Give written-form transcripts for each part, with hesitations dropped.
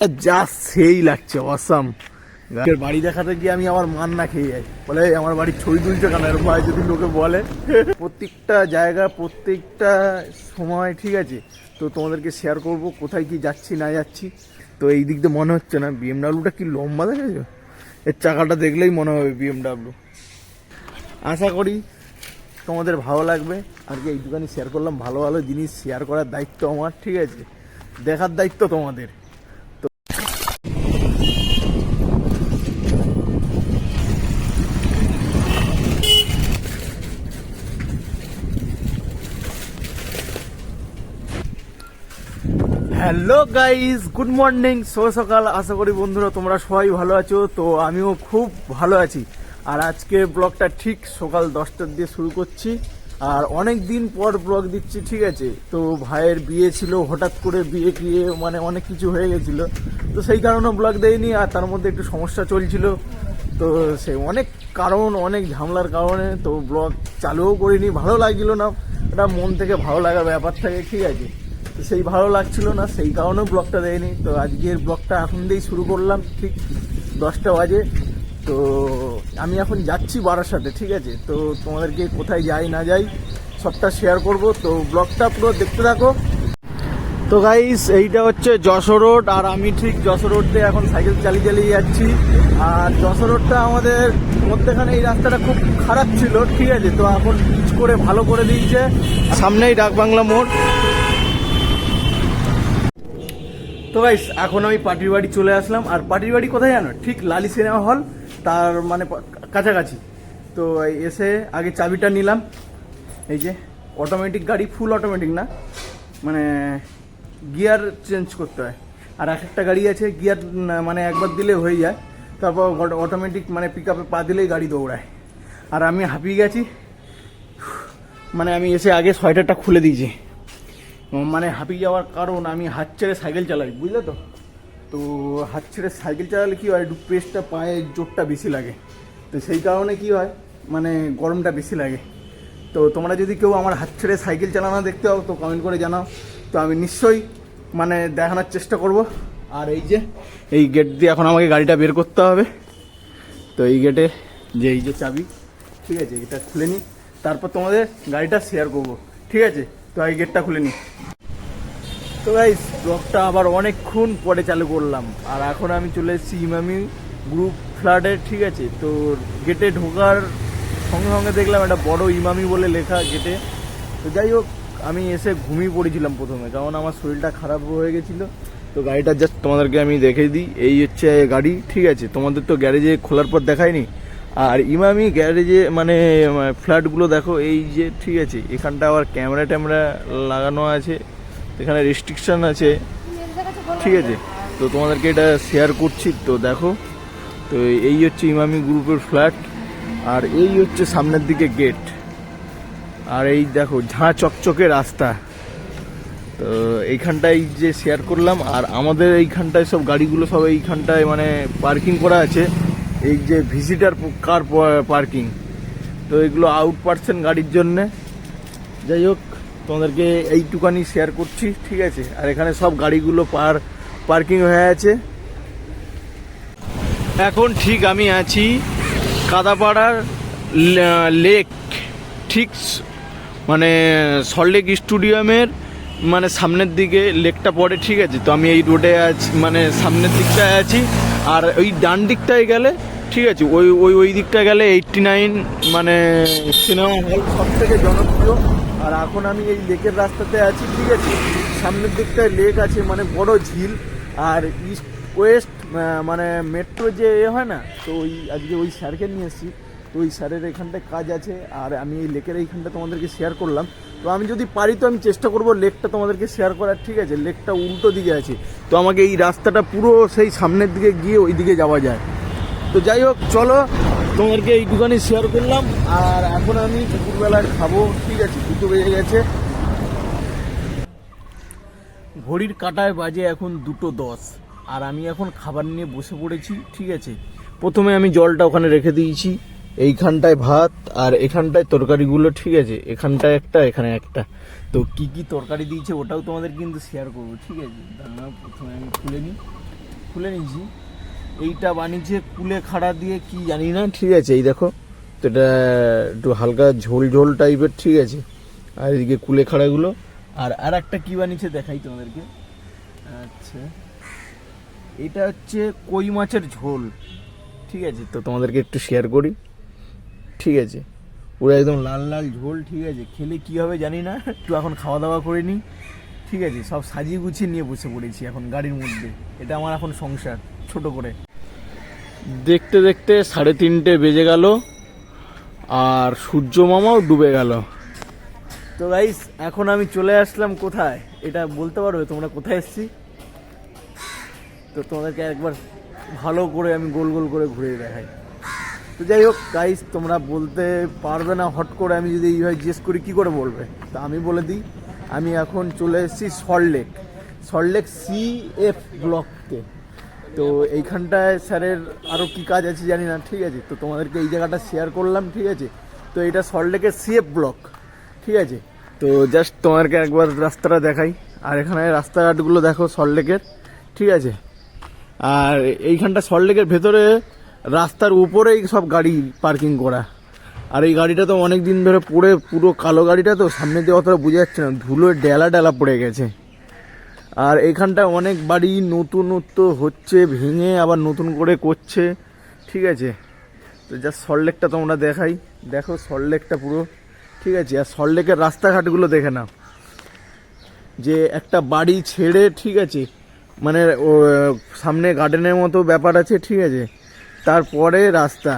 যা সেই লাগছে অসাম। বাড়ি দেখাতে গিয়ে আমি আবার মান না খেয়ে যাই, বলে আমার বাড়ির ছবি তুলছে কেন এরকম ভাই যদি লোকে বলে। প্রত্যেকটা জায়গা প্রত্যেকটা সময় ঠিক আছে, তো তোমাদেরকে শেয়ার করব কোথায় কি যাচ্ছি না যাচ্ছি। তো এই দিক দিয়ে মনে হচ্ছে না বিএমডাব্লিউটা কি লম্বা দেখেছো, এর চাকাটা দেখলেই মনে হবে বিএমডাব্লিউ। আশা করি তোমাদের ভালো লাগবে। আর কি এইটুখানি শেয়ার করলাম, ভালো ভালো জিনিস শেয়ার করার দায়িত্ব আমার, ঠিক আছে, দেখার দায়িত্ব তোমাদের। হ্যালো গাইজ, গুড মর্নিং, শুভ সকাল। আশা করি বন্ধুরা তোমরা সবাই ভালো আছো। তো আমিও খুব ভালো আছি। আর আজকে ব্লগটা ঠিক সকাল 10টার দিয়ে শুরু করছি। আর অনেক দিন পর ব্লগ দিচ্ছি, ঠিক আছে। তো ভাইয়ের বিয়ে ছিল, হঠাৎ করে বিয়ে টিয়ে মানে অনেক কিছু হয়ে গেছিলো, তো সেই কারণে ব্লগ দেয়নি। আর তার মধ্যে একটু সমস্যা চলছিল, তো সে অনেক কারণ, অনেক ঝামেলার কারণে তো ব্লগ চালুও করিনি। ভালো লাগছিল না, এটা মন থেকে ভালো লাগা ব্যাপার থাকে, ঠিক আছে। তো সেই ভালো লাগছিল না, সেই কারণেও ব্লগটা দেয়নি। তো আজকের ব্লগটা এখন দিয়েই শুরু করলাম, ঠিক 10টা বাজে। তো আমি এখন যাচ্ছি বারাসাতে, ঠিক আছে। তো তোমাদেরকে কোথায় যাই না যাই সবটা শেয়ার করব, তো ব্লগটা পুরো দেখতে থাকো। তো গাইস, এইটা হচ্ছে যশোর রোড, আর আমি ঠিক যশোর রোড দিয়ে এখন সাইকেল চালিয়ে চালিয়ে যাচ্ছি। আর যশোর রোডটা আমাদের মধ্যেখানে এই রাস্তাটা খুব খারাপ ছিল, ঠিক আছে। তো এখন পিচ করে ভালো করে দিয়েছে, সামনেই ডাকবাংলা মোড়। তো গাইস, এখন আমি পাটির বাড়ি চলে আসলাম। আর পাটির বাড়ি কোথায় জানো, ঠিক লালি সিনেমা হল তার মানে কাছাকাছি। তো এসে আগে চাবিটা নিলাম, এই যে অটোমেটিক গাড়ি, ফুল অটোমেটিক না, মানে গিয়ার চেঞ্জ করতে হয়। আর এক একটা গাড়ি আছে গিয়ার মানে একবার দিলে হয়ে যায়, তারপর অটোমেটিক মানে পিক আপে পা দিলেই গাড়ি দৌড়ায়। আর আমি হাঁপিয়ে গেছি, মানে আমি এসে আগে সোয়েটারটা খুলে দিয়েছি। মানে হাঁপিয়ে যাওয়ার কারণ আমি হাত ছেড়ে সাইকেল চালাই, বুঝলে তো। তো হাত ছেড়ে সাইকেল চালালে কী হয়, একটু প্রেসটা পায়ে জোরটা বেশি লাগে, তো সেই কারণে কি হয় মানে গরমটা বেশি লাগে। তো তোমরা যদি কেউ আমার হাত ছেড়ে সাইকেল চালানো দেখতে হও তো কমেন্ট করে জানাও, তো আমি নিশ্চয়ই মানে দেখানোর চেষ্টা করব। আর এই যে এই গেট দিয়ে এখন আমাকে গাড়িটা বের করতে হবে। তো এই গেটে যে এই যে চাবি, ঠিক আছে, এটা খুলে নিই, তারপর তোমাদের গাড়িটা শেয়ার করব, ঠিক আছে। তো এই গেটটা খুলে নিই। তো গাইস, ব্লগটা আবার অনেকক্ষণ পরে চালু করলাম। আর এখন আমি চলে এসেছি ইমামি গ্রুপ ফ্ল্যাটে, ঠিক আছে। তো গেটে ঢোকার সঙ্গে সঙ্গে দেখলাম একটা বড় ইমামি বলে লেখা গেটে। তো যাই হোক, আমি এসে ঘুমিয়ে পড়েছিলাম প্রথমে, কারণ আমার শরীরটা খারাপ হয়ে গেছিলো। তো গাড়িটা জাস্ট তোমাদেরকে আমি দেখে দিই, এই হচ্ছে গাড়ি, ঠিক আছে। তোমাদের তো গ্যারেজে খোলার পর দেখায়নি। আর ইমামি গ্যারেজে মানে ফ্ল্যাটগুলো দেখো, এই যে, ঠিক আছে, এখানটা আবার ক্যামেরা ট্যামেরা লাগানো আছে, এখানে রেস্ট্রিকশান আছে, ঠিক আছে। তো তোমাদেরকে এটা শেয়ার করছি, তো দেখো। তো এই হচ্ছে ইমামি গ্রুপের ফ্ল্যাট, আর এই হচ্ছে সামনের দিকে গেট, আর এই দেখো ঝাঁ চকচকে রাস্তা। তো এইখানটায় যে শেয়ার করলাম, আর আমাদের এইখানটায় সব গাড়িগুলো সব এইখানটায় মানে পার্কিং করা আছে, এই যে ভিজিটার কার পার্কিং। তো এগুলো আউট পার্সেন গাড়ির জন্যে। যাই হোক, তোমাদেরকে এইটুকানি শেয়ার করছি, ঠিক আছে। আর এখানে সব গাড়িগুলো পার্কিং হয়ে আছে। এখন ঠিক আমি আছি কাদাপাড়ার লেক, ঠিক মানে সল্টলেক স্টেডিয়ামের মানে সামনের দিকে লেকটা পড়ে, ঠিক আছে। তো আমি এই রোডে আছি, মানে সামনের দিকটায় আছি। আর ওই ডান দিকটায় গেলে, ঠিক আছে, ওই দিকটায় গেলে 89 মানে সিনেমা হল সব থেকে জনপ্রিয়। আর এখন আমি এই লেকের রাস্তাতে আছি, ঠিক আছে। সামনের দিকটায় লেক আছে, মানে বড় ঝিল। আর ইস্ট ওয়েস্ট মানে মেট্রো যে হয় না, তো ওই আজকে ওই স্যারকে নিয়ে এসেছি। তো ওই স্যারের এখানটায় কাজ আছে, আর আমি এই লেকের এইখানটা তোমাদেরকে শেয়ার করলাম। তো আমি যদি পারি তো আমি চেষ্টা করব লেকটা তোমাদেরকে শেয়ার করার, ঠিক আছে। লেকটা উল্টো দিকে আছে, তো আমাকে এই রাস্তাটা পুরো সেই সামনের দিকে গিয়ে ওই দিকে যাওয়া যায়। তো যাই হোক, চলো, তোমাদেরকে এইটুখানি শেয়ার করলাম। আর এখন আমি দুপুরবেলায় খাবো, ঠিক আছে, 2 বেজে গেছে। ঘড়ির কাঁটায় বাজে এখন 2:10, আর আমি এখন খাবার নিয়ে বসে পড়েছি, ঠিক আছে। প্রথমে আমি জলটা ওখানে রেখে দিয়েছি, এইখানটায় ভাত, আর এখানটায় তরকারিগুলো, ঠিক আছে। এখানটায় একটা, এখানে একটা। তো কি কি তরকারি দিয়েছে ওটাও তোমাদের কিন্তু শেয়ার করবো, ঠিক আছে। প্রথমে আমি খুলে নিই, খুলে নিয়েছি। এইটা বানিয়েছে কুলেখাড়া দিয়ে, কি জানি না, ঠিক আছে। এই দেখো, তো এটা একটু হালকা ঝোল ঝোল টাইপের, ঠিক আছে। আর এদিকে কুলেখাড়াগুলো। আর একটা কি বানিয়েছে দেখাই তোমাদেরকে। আচ্ছা, এটা হচ্ছে কই মাছের ঝোল, ঠিক আছে। তো তোমাদেরকে একটু শেয়ার করি, ঠিক আছে। পুরো একদম লাল লাল ঝোল, ঠিক আছে। খেলে কি হবে জানি না, একটু এখন খাওয়া দাওয়া করে নিই, ঠিক আছে। সব সাজিয়ে গুছিয়ে নিয়ে বসে পড়েছি এখন গাড়ির মধ্যে। এটা আমার এখন সংসার, ছোট করে। দেখতে দেখতে 3:30 বেজে গেল, আর সূর্য মামাও ডুবে গেল। তো গাইস, এখন আমি চলে আসলাম কোথায়, এটা বলতে পারবে তোমরা কোথায় এসেছি? তো তোমাদেরকে একবার ভালো করে আমি গোল গোল করে ঘুরে দেখাই। তো যাই হোক গাইস, তোমরা বলতে পারবে না হট করে আমি যদি এইভাবে জিজ্ঞেস করি কী করে বলবে। তা আমি বলে দিই, আমি এখন চলে এসেছি সল্টলেক CF ব্লককে। তো এইখানটায় স্যারের আরও কী কাজ আছে জানি না, ঠিক আছে। তো তোমাদেরকে এই জায়গাটা শেয়ার করলাম, ঠিক আছে। তো এটা সল্টলেকের CF ব্লক, ঠিক আছে। তো জাস্ট তোমাদেরকে একবার রাস্তাটা দেখাই। আর এখানে রাস্তাঘাটগুলো দেখো সল্টলেকের, ঠিক আছে। আর এইখানটা সল্টলেকের ভেতরে রাস্তার উপরেই সব গাড়ি পার্কিং করা। আর এই গাড়িটা তো অনেক দিন ধরে পড়ে, পুরো কালো গাড়িটা, তো সামনে দিয়ে অতটা বোঝা যাচ্ছে না, ধুলোয় ডেলা ডেলা পড়ে গেছে। আর এখানটা অনেক বাড়ি নতুনত্ব হচ্ছে, ভেঙে আবার নতুন করে করছে, ঠিক আছে। তো যা সল্টলেকটা তোমরা দেখাই, দেখো সল্টলেকটা পুরো, ঠিক আছে। আর সল্টলেকের রাস্তাঘাটগুলো দেখে নাও, যে একটা বাড়ি ছেড়ে, ঠিক আছে, মানে ও সামনে গার্ডেনের মতো ব্যাপার আছে, ঠিক আছে। তারপরে রাস্তা।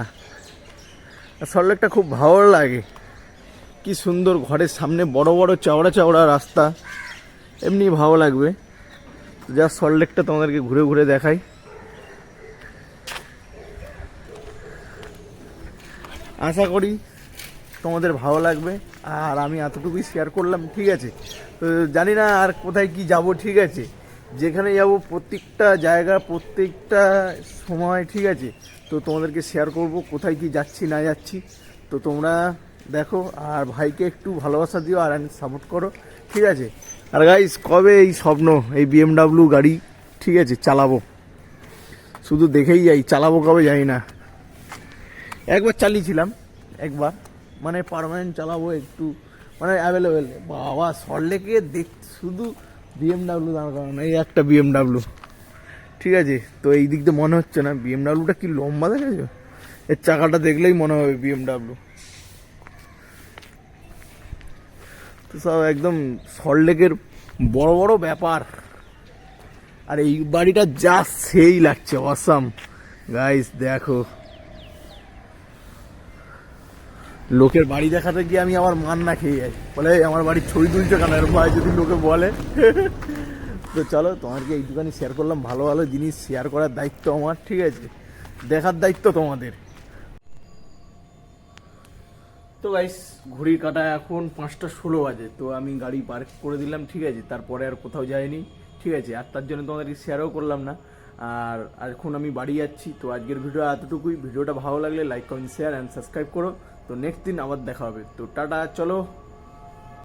সল্টলেকটা খুব ভালো লাগে, কি সুন্দর, ঘরের সামনে বড় বড় চওড়া চওড়া রাস্তা, এমনি ভালো লাগবে। যা সল্টলেকটা তোমাদেরকে ঘুরে ঘুরে দেখাই। আশা করি তোমাদের ভালো লাগবে। আর আমি এতটুকুই শেয়ার করলাম, ঠিক আছে। তো জানি না আর কোথায় কি যাব, ঠিক আছে। যেখানে যাব প্রত্যেকটা জায়গা, প্রত্যেকটা সময়, ঠিক আছে। তো তোমাদেরকে শেয়ার করব কোথায় কি যাচ্ছি না যাচ্ছি। তো তোমরা দেখো, আর ভাইকে একটু ভালোবাসা দিও আর সাপোর্ট করো, ঠিক আছে। আর গাইস, কবে এই স্বপ্ন, এই BMW গাড়ি, ঠিক আছে, চালাবো। শুধু দেখেই যাই, চালাবো কবে জানি না। একবার চালিয়েছিলাম, একবার, মানে পার্মানেন্ট চালাবো একটু, মানে অ্যাভেলেবেল। বাবা, সল্টলেকে দেখ শুধু BMW দাঁড় করানো, এই একটা BMW, ঠিক আছে। তো এই দিক দিয়ে মনে হচ্ছে না, BMWটা কি লম্বা দেখেছো, এর চাকাটা দেখলেই মনে হবে BMW। তো সব একদম সল্টলেকের বড় বড় ব্যাপার। আর এই বাড়িটা যা সেই লাগছে, অসাম গাইস। দেখো, লোকের বাড়ি দেখাতে গিয়ে আমি আমার মান না খেয়ে যাই, বলে আমার বাড়ির ছবি তুলছে কেন এরকম ভাই, যদি লোকে বলে। তো চলো, তোমাদেরকে এইটুখানি শেয়ার করলাম, ভালো ভালো জিনিস শেয়ার করার দায়িত্ব আমার, ঠিক আছে। দেখার দায়িত্ব তোমাদের। তো গাইস, ঘড়ির কাঁটা এখন 5:16 বাজে। তো আমি গাড়ি পার্ক করে দিলাম, ঠিক আছে। তারপরে আর কোথাও যাইনি, ঠিক আছে। আর তার জন্য তোমাদেরকে শেয়ারও করলাম না। আর এখন আমি বাড়ি যাচ্ছি। তো আজকের ভিডিও এতটুকুই। ভিডিওটা ভালো লাগলে like, comment, share and subscribe করো। তো নেক্সট দিন আবার দেখা হবে। তো টাটা, চলো।